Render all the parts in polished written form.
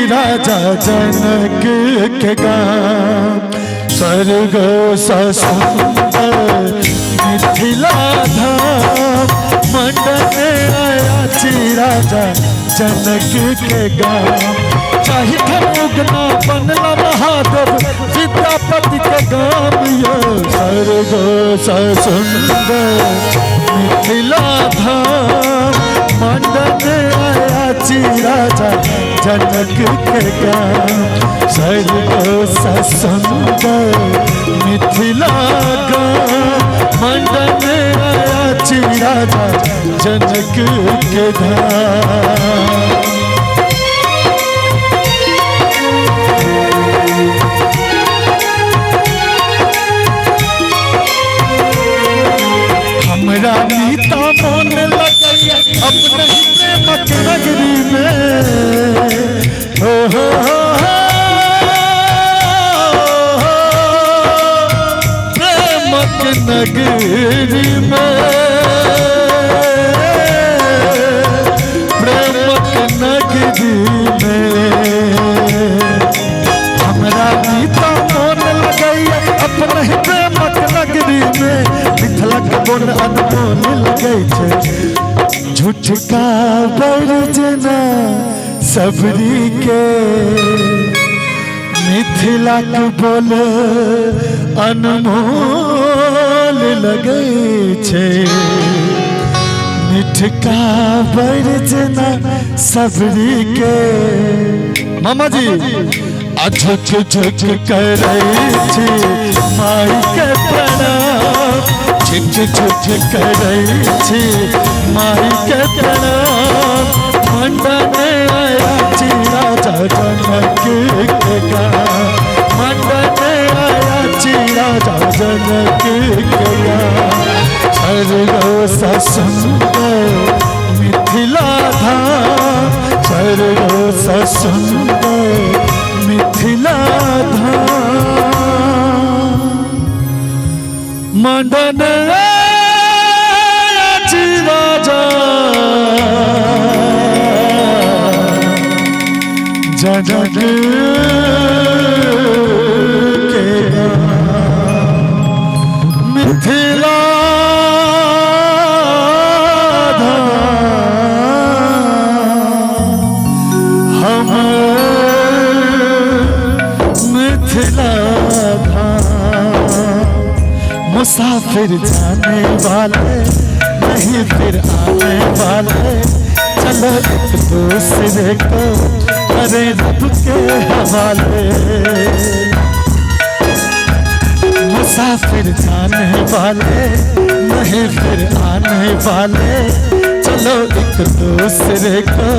राजा जनक के गाँव स्वर्ग सुंदर मिथिला धाम मंडन आया राजा जनक के गाँव चाहे उगना बनला महादेव विद्यापति के गाँव यो स्वर्ग सुंदर मिथिला धाम मंडन आया राजा जनक के गाँव स्वर्ग सुंदर मिथिला गाँव मंडन आया राजा जनक के धाम। हमरा नीता मन लगैया अपने ही प्रेमक नगरी में हो प्रेमक नगरी में प्रेमक नगरी में हमरा नीता मन लगैया अपने ही प्रेमक नगरी में मिथिलक बोल अनमोल लगे झूठका बरजना सबरी के मिथिलक बोल अनमोल लगे मिठका बरजना सबरी के मामा जी झुक झुक करे माई के प्रणाम झुक झुक करे माई के प्रणाम मंडन आया राजा जनक के गाँव मंडन आया राजा जनक के गाँव स्वर्ग सुंदर मिथिला धाम स्वर्ग सुंदर मिथिला धाम मंडन राजा जनक के मिथिला धाम मिथिला धाम मुसाफिर जाने वाले नहीं फिर आने वाले चलो एक दूसरे को अरे रब के हवाले मुसाफिर जाने वाले नहीं फिर आने वाले चलो एक दूसरे को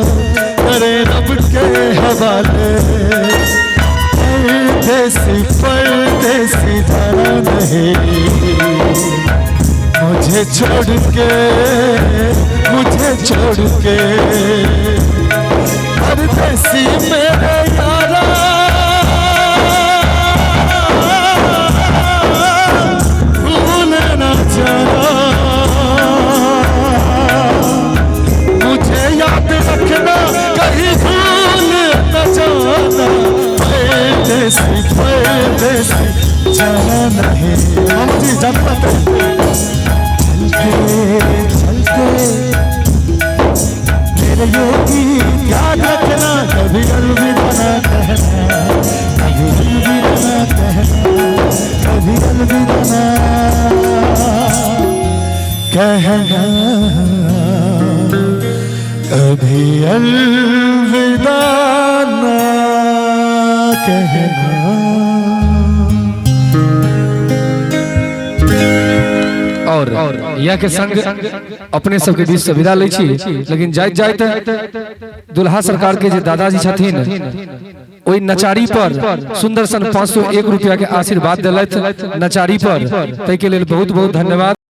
अरे रब के हवाले परदेसी जाना नहीं मुझे छोड़ के परदेसी मेरे यारा भूल न जाना मुझे याद रखना कहीं भूल न जाना परदेसी जाना नहीं हम जी जानते चलते मेरे योगी याद रखना कभी अलविदा ना कहना कभी अलविदा ना कहना कभी अलविदा ना कहना कभी अलविदा ना कहना। और यह के संग अपने सबके बीच से विदा लै छी लेकिन जाइत जाइत दुल्हा सरकार के जे दादाजी छथिन ओई नचारी पर सुंदर सन 501 रुपया के आशीर्वाद देलथि नचारी पर तै के लेल बहुत बहुत धन्यवाद।